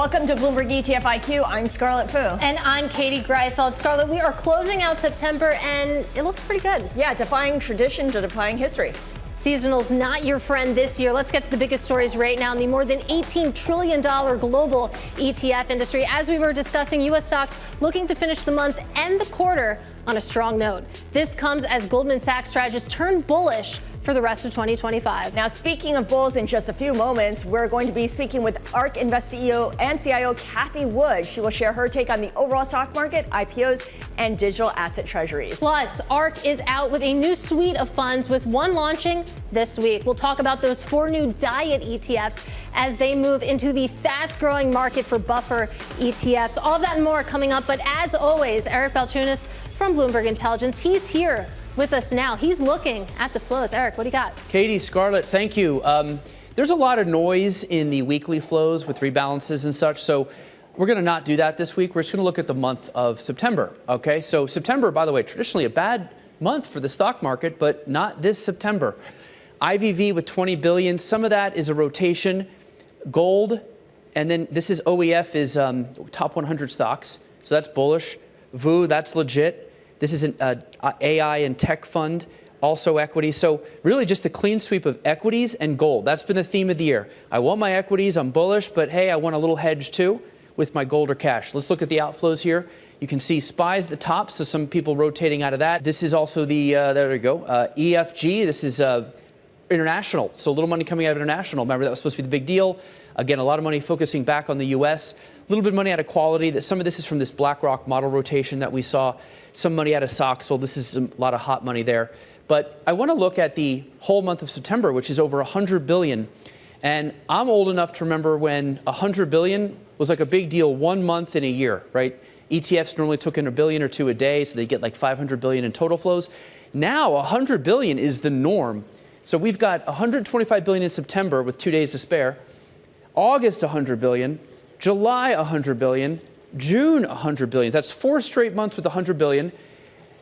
Welcome to Bloomberg ETF IQ. I'm Scarlett Fu. And I'm Cathie Greifeld. Scarlett, we are closing out September, and it looks pretty good. Yeah, defying tradition to defying history. Seasonal's not your friend this year. Let's get to the biggest stories right now in the more than $18 trillion global ETF industry. As we were discussing, U.S. stocks looking to finish the month and the quarter on a strong note. This comes as Goldman Sachs strategists turn bullish for the rest of 2025. Now, speaking of bulls, in just a few moments, we're going to be speaking with Ark Invest CEO and CIO Cathie Wood. She will share her take on the overall stock market, IPOs, and digital asset treasuries. Plus, Ark is out with a new suite of funds, with one launching this week. We'll talk about those 4 new diet ETFs as they move into the fast-growing market for buffer ETFs. All that and more coming up. But as always, Eric Balchunas from Bloomberg Intelligence, he's here with us now. He's looking at the flows. Eric, what do you got? Cathie, Scarlett, thank you. There's a lot of noise in the weekly flows with rebalances and such, so we're going to not do that this week. We're just going to look at the month of September. Okay, so September, by the way, traditionally a bad month for the stock market, but not this September. IVV with 20 billion. Some of that is a rotation. Gold, and then this is OEF is top 100 stocks, so that's bullish. VU, that's legit. This is an AI and tech fund, also equities. So really just a clean sweep of equities and gold. That's been the theme of the year. I want my equities, I'm bullish, but hey, I want a little hedge too with my gold or cash. Let's look at the outflows here. You can see SPY's at the top, so some people rotating out of that. This is also the, there we go, EFG. This is international, so a little money coming out of international. Remember, that was supposed to be the big deal. Again, a lot of money focusing back on the U.S. A little bit of money out of quality. Some of this is from this BlackRock model rotation that we saw. Some money out of SOX, so this is a lot of hot money there. But I want to look at the whole month of September, which is over 100 billion. And I'm old enough to remember when 100 billion was like a big deal 1 month in a year, right? ETFs normally took in $1 billion or $2 billion a day, so they get like 500 billion in total flows. Now 100 billion is the norm. So we've got 125 billion in September with 2 days to spare. August 100 billion, July 100 billion, June 100 billion. That's 4 straight months with 100 billion.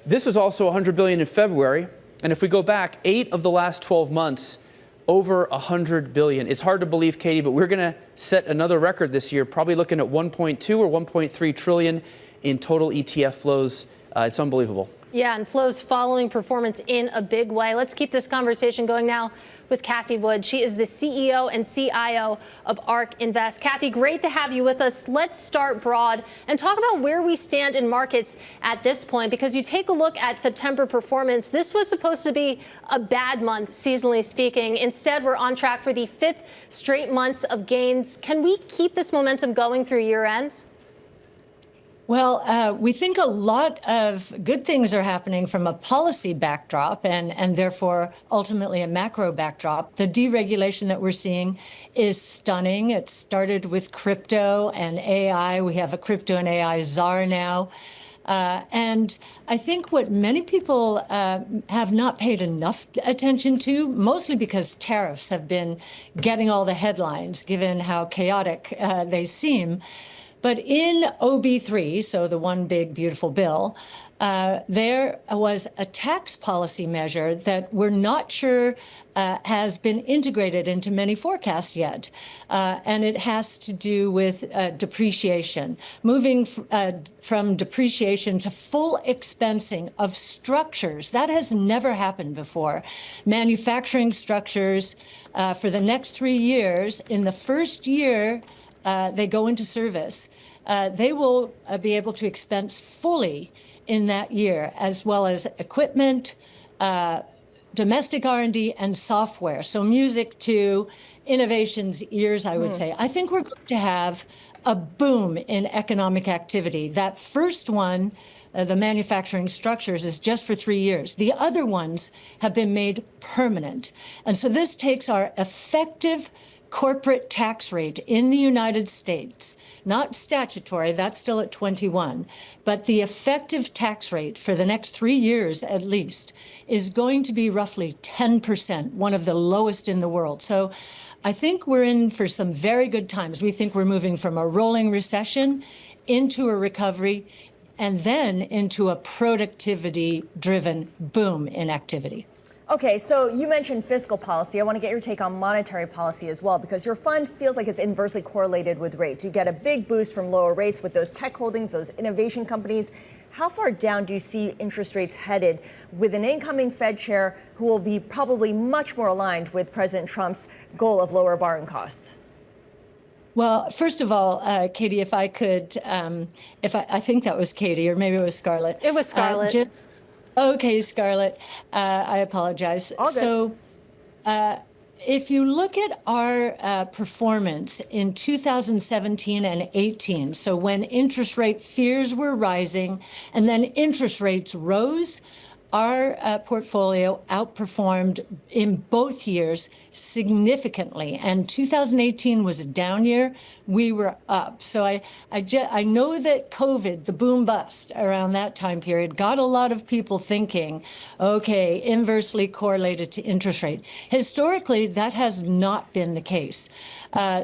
This was also 100 billion in February. And if we go back, 8 of the last 12 months, over 100 billion. It's hard to believe, Cathie, but we're going to set another record this year, probably looking at 1.2 or 1.3 trillion in total ETF flows. It's unbelievable. Yeah, and flows following performance in a big way. Let's keep this conversation going now with Cathie Wood. She is the CEO and CIO of Ark Invest. Cathie, great to have you with us. Let's start broad and talk about where we stand in markets at this point, because you take a look at September performance. This was supposed to be a bad month, seasonally speaking. Instead, we're on track for the 5th straight months of gains. Can we keep this momentum going through year end? Well, we think a lot of good things are happening from a policy backdrop and therefore ultimately a macro backdrop. The deregulation that we're seeing is stunning. It started with crypto and AI. We have a crypto and AI czar now. And I think what many people have not paid enough attention to, mostly because tariffs have been getting all the headlines, given how chaotic they seem. But in OB3, so the one big, beautiful bill, there was a tax policy measure that we're not sure has been integrated into many forecasts yet. And it has to do with depreciation, moving from depreciation to full expensing of structures. That has never happened before. Manufacturing structures for the next 3 years, in the first year, they go into service, they will be able to expense fully in that year, as well as equipment, domestic R&D, and software. So music to innovation's ears, I would say. I think we're going to have a boom in economic activity. That first one, the manufacturing structures, is just for 3 years. The other ones have been made permanent. And so this takes our effective corporate tax rate in the United States, not statutory, that's still at 21, but the effective tax rate for the next 3 years at least is going to be roughly 10%, one of the lowest in the world. So I think we're in for some very good times. We think we're moving from a rolling recession into a recovery and then into a productivity-driven boom in activity. Okay, so you mentioned fiscal policy. I want to get your take on monetary policy as well, because your fund feels like it's inversely correlated with rates. You get a big boost from lower rates with those tech holdings, those innovation companies. How far down do you see interest rates headed with an incoming Fed chair who will be probably much more aligned with President Trump's goal of lower borrowing costs? Well, first of all, Katie, if I could, I think that was Katie, or maybe it was Scarlett. It was Scarlett. Okay, Scarlett, I apologize. All good. So if you look at our performance in 2017 and 18, so when interest rate fears were rising and then interest rates rose, our portfolio outperformed in both years significantly. And 2018 was a down year. We were up. So I know that COVID, the boom bust around that time period, got a lot of people thinking, okay, inversely correlated to interest rate. Historically, that has not been the case.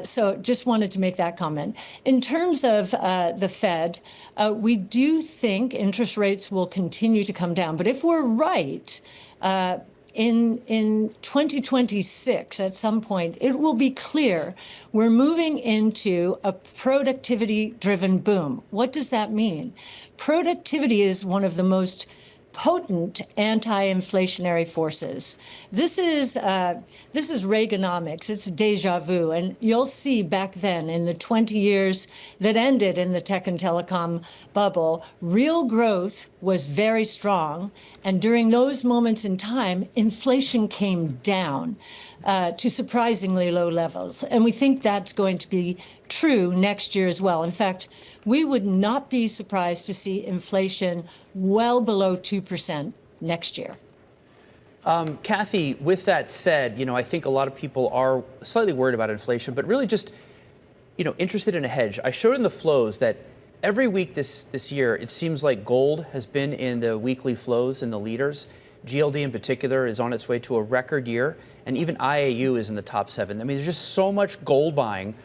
So just wanted to make that comment. In terms of the Fed, we do think interest rates will continue to come down. But if we're right, in 2026, at some point, it will be clear we're moving into a productivity-driven boom. What does that mean? Productivity is one of the most potent anti-inflationary forces. This is Reaganomics. It's deja vu. And you'll see back then, in the 20 years that ended in the tech and telecom bubble, real growth was very strong. And during those moments in time, inflation came down to surprisingly low levels. And we think that's going to be true next year as well. In fact, we would not be surprised to see inflation well below 2% next year. Cathie, with that said, I think a lot of people are slightly worried about inflation, but really just, interested in a hedge. I showed in the flows that every week this year, it seems like gold has been in the weekly flows in the leaders. GLD in particular is on its way to a record year, and even IAU is in the top 7. I mean, there's just so much gold buying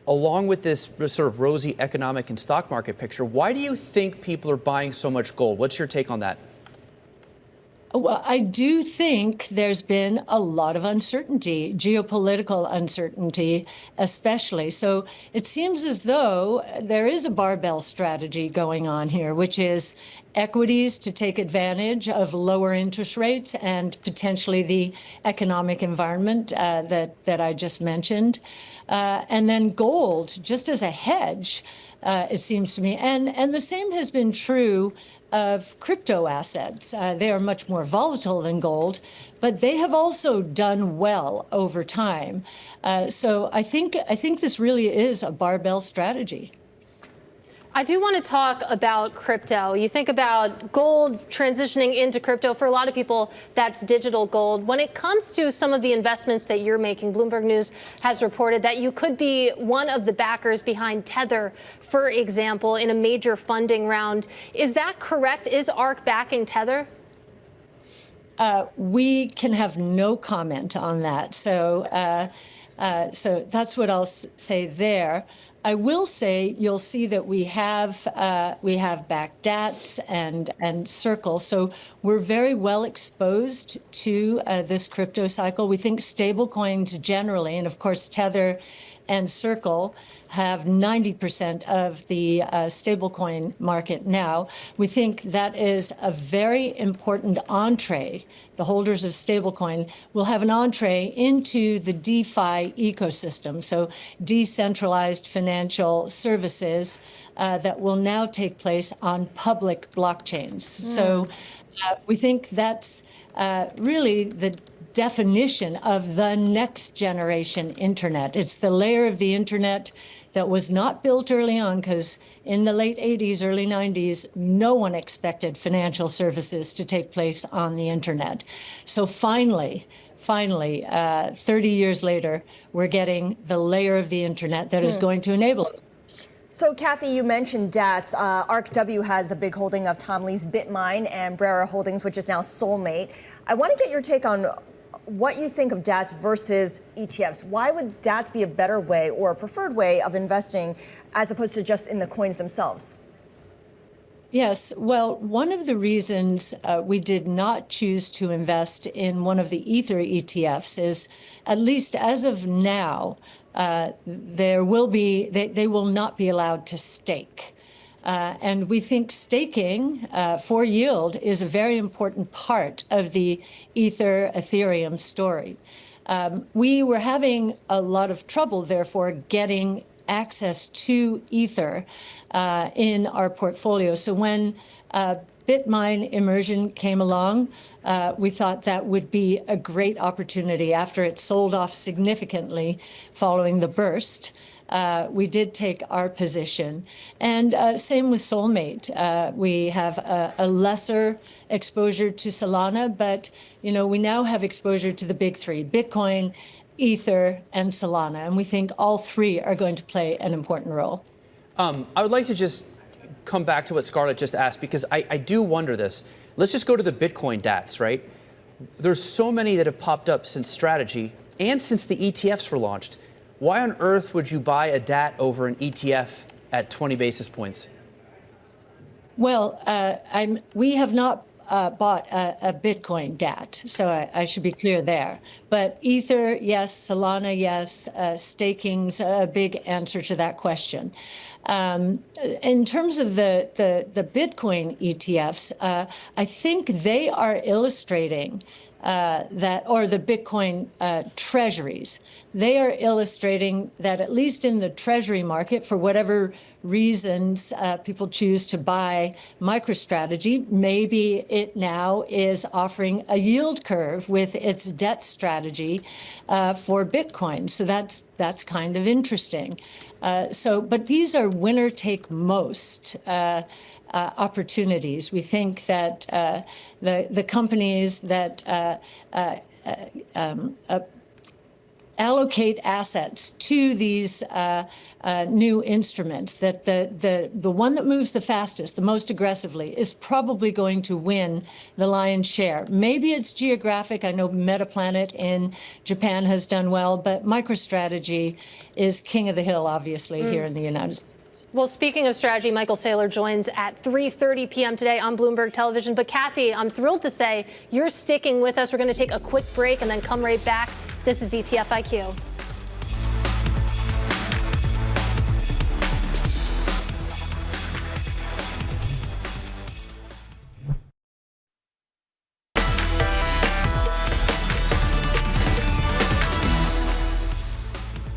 along with this sort of rosy economic and stock market picture. Why do you think people are buying so much gold? What's your take on that? Well, I do think there's been a lot of uncertainty, geopolitical uncertainty especially. So it seems as though there is a barbell strategy going on here, which is equities to take advantage of lower interest rates and potentially the economic environment that I just mentioned. And then gold, just as a hedge, it seems to me. And the same has been true of crypto assets. They are much more volatile than gold, but they have also done well over time. So I think this really is a barbell strategy. I do want to talk about crypto. You think about gold transitioning into crypto. For a lot of people, that's digital gold. When it comes to some of the investments that you're making, Bloomberg News has reported that you could be one of the backers behind Tether, for example, in a major funding round. Is that correct? Is Ark backing Tether? We can have no comment on that. So that's what I'll say there. I will say you'll see that we have backed DATs and Circle, so we're very well exposed to this crypto cycle. We think stablecoins generally, and of course Tether and Circle have 90% of the stablecoin market now. We think that is a very important entree. The holders of stablecoin will have an entree into the DeFi ecosystem, so decentralized financial services that will now take place on public blockchains. So we think that's really the definition of the next generation internet. It's the layer of the internet that was not built early on, because in the late 80s, early 90s, no one expected financial services to take place on the internet. So finally, 30 years later, we're getting the layer of the internet that is going to enable this. So, Cathie, you mentioned DATs. Ark W has a big holding of Tom Lee's BitMine and Brera Holdings, which is now Soulmate. I want to get your take on what you think of DATs versus ETFs. Why would DATs be a better way or a preferred way of investing as opposed to just in the coins themselves? Yes. Well, one of the reasons we did not choose to invest in one of the Ether ETFs is, at least as of now, they will not be allowed to stake. And we think staking for yield is a very important part of the Ethereum story. We were having a lot of trouble, therefore, getting access to Ether in our portfolio. So when Bitmine immersion came along, we thought that would be a great opportunity after it sold off significantly following the burst. We did take our position. And same with Soulmate. We have a lesser exposure to Solana, but we now have exposure to the big three: Bitcoin, Ether, and Solana. And we think all three are going to play an important role. I would like to just come back to what Scarlett just asked, because I do wonder this. Let's just go to the Bitcoin DATs, right? There's so many that have popped up since strategy and since the ETFs were launched. Why on earth would you buy a DAT over an ETF at 20 basis points? Well, we have not bought a Bitcoin DAT, so I should be clear there. But Ether, yes. Solana, yes. Staking's a big answer to that question. In terms of the Bitcoin ETFs, I think they are illustrating that, or the Bitcoin treasuries, they are illustrating that, at least in the treasury market, for whatever reasons people choose to buy MicroStrategy, maybe it now is offering a yield curve with its debt strategy for Bitcoin. So that's kind of interesting. But these are winner take most opportunities. We think that the companies that allocate assets to these new instruments, that the one that moves the fastest, the most aggressively, is probably going to win the lion's share. Maybe it's geographic. I know Metaplanet in Japan has done well, but MicroStrategy is king of the hill, obviously, here in the United States. Well, speaking of strategy, Michael Saylor joins at 3:30 p.m. today on Bloomberg Television. But Cathie, I'm thrilled to say you're sticking with us. We're going to take a quick break and then come right back. This is ETF IQ.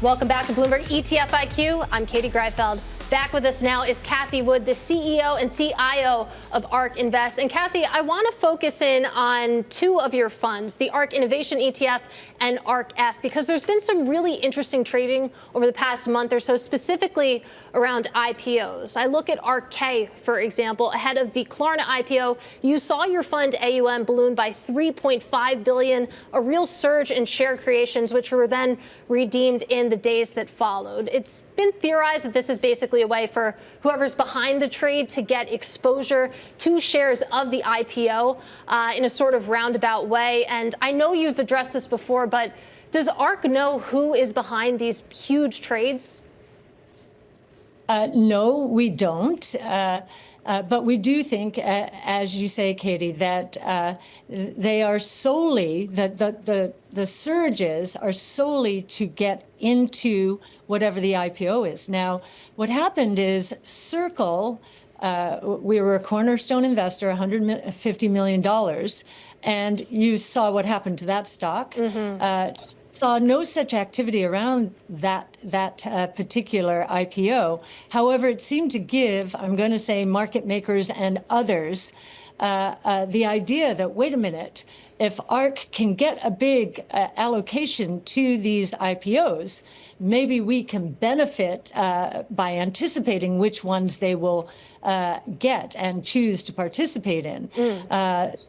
Welcome back to Bloomberg ETF IQ. I'm Katie Greifeld. Back with us now is Cathie Wood, the CEO and CIO of Ark Invest. And Cathie, I want to focus in on two of your funds, the Ark Innovation ETF and Ark F, because there's been some really interesting trading over the past month or so, specifically around IPOs. I look at Ark K, for example, ahead of the Klarna IPO. You saw your fund AUM balloon by $3.5 billion, a real surge in share creations, which were then redeemed in the days that followed. It's been theorized that this is basically a way for whoever's behind the trade to get exposure to shares of the IPO in a sort of roundabout way. And I know you've addressed this before, but does Ark know who is behind these huge trades? No, we don't. But we do think, as you say, Katie, that they are solely, the surges are solely to get into whatever the IPO is. Now, what happened is Circle, we were a cornerstone investor, $150 million, and you saw what happened to that stock. Saw no such activity around that particular IPO. However, it seemed to give, I'm going to say, market makers and others the idea that, wait a minute, if Ark can get a big allocation to these IPOs, maybe we can benefit by anticipating which ones they will get and choose to participate in.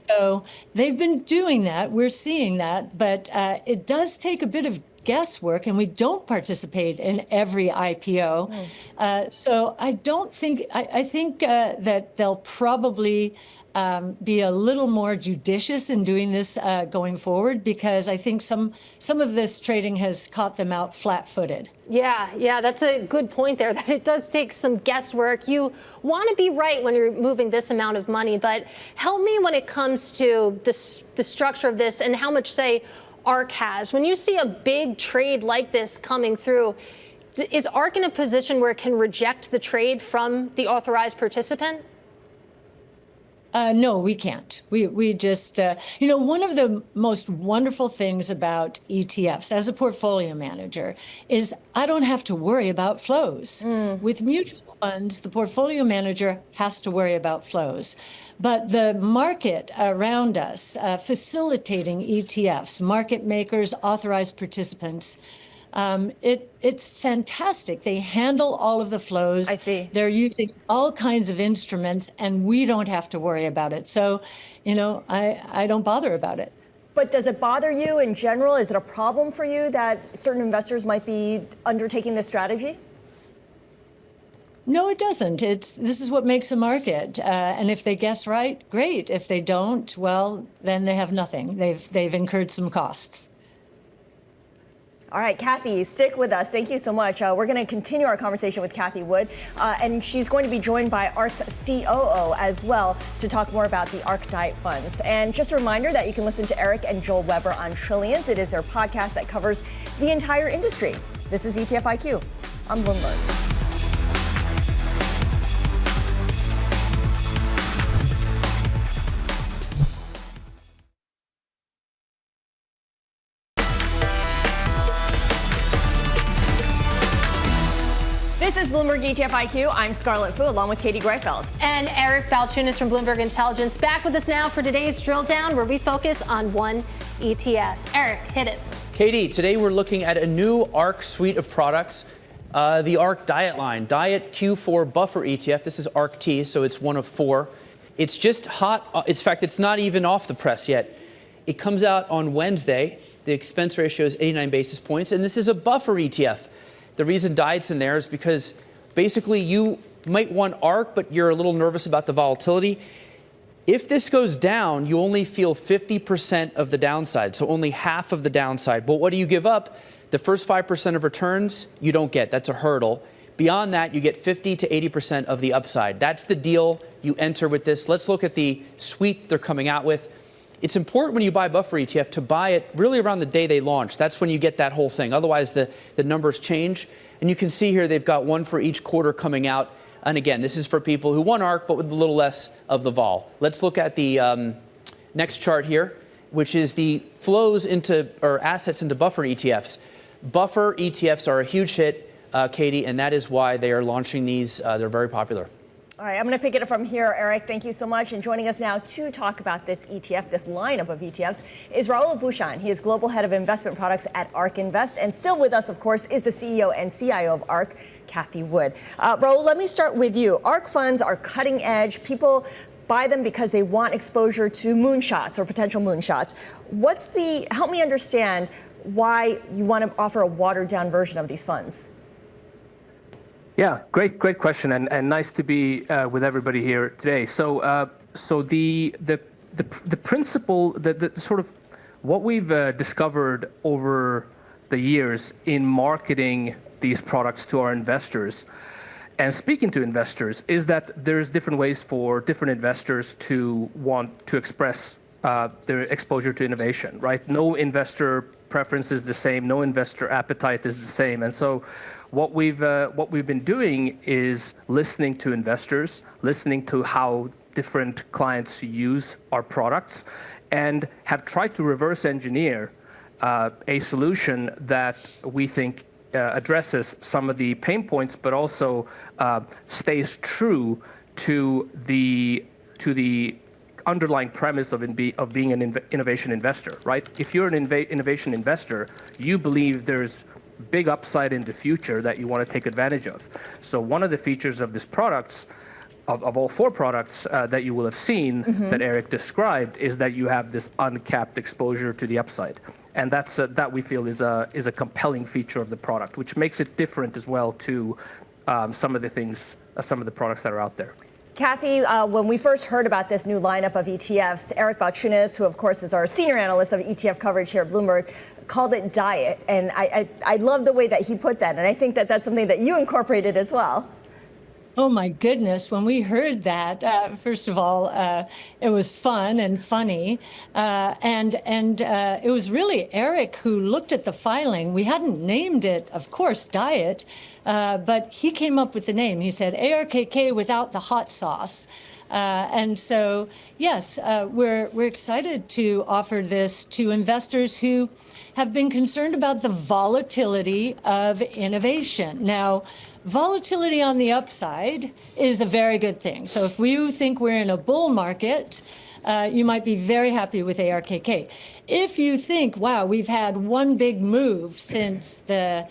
So they've been doing that. We're seeing that. But it does take a bit of guesswork, and we don't participate in every IPO. So I don't think, I think that they'll probably be a little more judicious in doing this going forward, because I think some of this trading has caught them out flat-footed. Yeah, that's a good point there, that it does take some guesswork. You want to be right when you're moving this amount of money, but help me when it comes to the structure of this and how much, say, Ark has. When you see a big trade like this coming through, is Ark in a position where it can reject the trade from the authorized participant? No, we can't. We just, one of the most wonderful things about ETFs as a portfolio manager is I don't have to worry about flows. With mutual funds, the portfolio manager has to worry about flows. But the market around us, facilitating ETFs, market makers, authorized participants, it's fantastic. They handle all of the flows. I see. They're using all kinds of instruments, and we don't have to worry about it. So, I don't bother about it. But does it bother you in general? Is it a problem for you that certain investors might be undertaking this strategy? No, it doesn't. This is what makes a market. And if they guess right, great. If they don't, well, then they have nothing. They've incurred some costs. All right, Cathie, stick with us. Thank you so much. We're going to continue our conversation with Cathie Wood, and she's going to be joined by Ark's COO as well to talk more about the Ark Diet Funds. And just a reminder that you can listen to Eric and Joel Weber on Trillions. It is their podcast that covers the entire industry. This is ETF IQ on Bloomberg. This is Bloomberg ETF IQ. I'm Scarlett Fu, along with Katie Greifeld. And Eric Balchunas from Bloomberg Intelligence, back with us now for today's drill down, where we focus on one ETF. Eric, hit it. Katie, today we're looking at a new Ark suite of products, the Ark Diet line, Diet Q4 Buffer ETF. This is Ark T, so it's one of four. It's just hot. In fact, it's not even off the press yet. It comes out on Wednesday. The expense ratio is 89 basis points, and this is a buffer ETF. The reason Diet's in there is because basically you might want Ark, but you're a little nervous about the volatility. If this goes down, you only feel 50% of the downside, so only half of the downside. But what do you give up? The first 5% of returns, you don't get. That's a hurdle. Beyond that, you get 50 to 80% of the upside. That's the deal you enter with this. Let's look at the suite they're coming out with. It's important when you buy buffer ETF to buy it really around the day they launch. That's when you get that whole thing. Otherwise, the numbers change. And you can see here they've got one for each quarter coming out. And again, this is for people who want Ark, but with a little less of the vol. Let's look at the next chart here, which is the flows into, or assets into buffer ETFs. Buffer ETFs are a huge hit, Katie, and that is why they are launching these. They're very popular. All right, I'm going to pick it up from here, Eric. Thank you so much. And joining us now to talk about this ETF, this lineup of ETFs, is Raul Bhushan. He is Global Head of Investment Products at Ark Invest. And still with us, of course, is the CEO and CIO of Ark, Cathie Wood. Raul, let me start with you. Ark funds are cutting edge. People buy them because they want exposure to moonshots or potential moonshots. Help me understand why you want to offer a watered down version of these funds. Yeah, great question, and nice to be with everybody here today. So the principle, the sort of what we've discovered over the years in marketing these products to our investors and speaking to investors is that there's different ways for different investors to want to express their exposure to innovation, right? No investor preference is the same, no investor appetite is the same, and so what we've been doing is listening to investors, listening to how different clients use our products, and have tried to reverse engineer a solution that we think addresses some of the pain points, but also stays true to the underlying premise of being an innovation investor, right? If you're an innovation investor, you believe there's big upside in the future that you want to take advantage of. So one of the features of this products, of all four products that you will have seen that Eric described, is that you have this uncapped exposure to the upside. And that we feel is a compelling feature of the product, which makes it different as well to some of the products that are out there. Cathie, when we first heard about this new lineup of ETFs, Eric Balchunas, who of course is our senior analyst of ETF coverage here at Bloomberg, called it diet. And I love the way that he put that. And I think that that's something that you incorporated as well. Oh my goodness, when we heard that, first of all, it was fun and funny. And it was really Eric who looked at the filing. We hadn't named it, of course, diet, but he came up with the name. He said ARKK without the hot sauce. And so, yes, we're excited to offer this to investors who have been concerned about the volatility of innovation. Now, volatility on the upside is a very good thing. So if you think we're in a bull market, you might be very happy with ARKK. If you think, wow, we've had one big move since the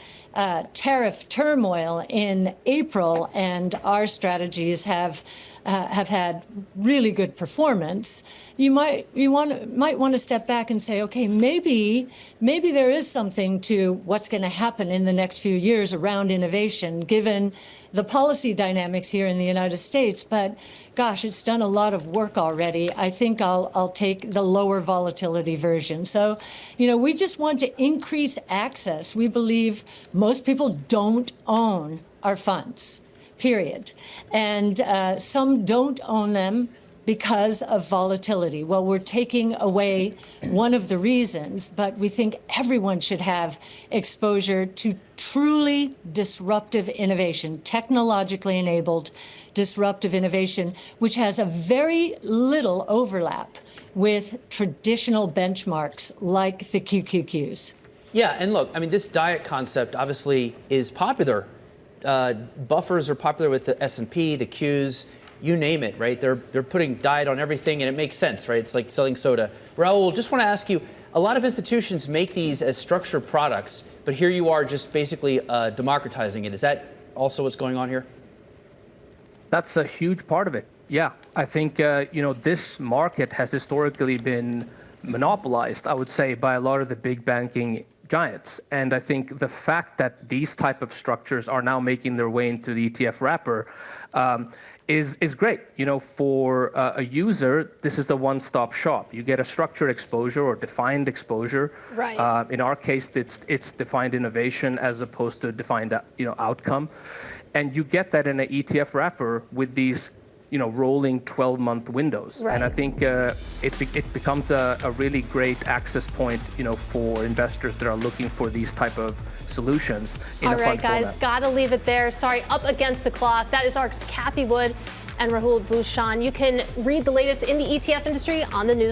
tariff turmoil in April and our strategies have had really good performance, you might want to step back and say, okay, maybe there is something to what's going to happen in the next few years around innovation, given the policy dynamics here in the United States. But gosh, it's done a lot of work already. I think I'll take the lower volatility version. So, we just want to increase access. We believe most people don't own our funds, period. And some don't own them because of volatility. Well, we're taking away one of the reasons, but we think everyone should have exposure to truly disruptive innovation, technologically enabled disruptive innovation, which has a very little overlap with traditional benchmarks like the QQQs. Yeah, and look, I mean, this diet concept obviously is popular. Buffers are popular with the S&P, the Qs, you name it, right? They're putting diet on everything, and it makes sense, right? It's like selling soda. Raul, just want to ask you, a lot of institutions make these as structured products, but here you are just basically democratizing it. Is that also what's going on here? That's a huge part of it. Yeah, I think this market has historically been monopolized, I would say, by a lot of the big banking giants. And I think the fact that these type of structures are now making their way into the ETF wrapper is great. For a user, this is a one-stop shop. You get a structured exposure or defined exposure. Right. In our case, it's defined innovation as opposed to defined outcome, and you get that in an ETF wrapper with these rolling 12-month windows. Right. And I think it becomes a really great access point, for investors that are looking for these type of solutions in a fund format. All right, guys, gotta leave it there. Sorry, up against the clock. That is Ark's Cathie Wood and Raul Bhushan. You can read the latest in the ETF industry on the news.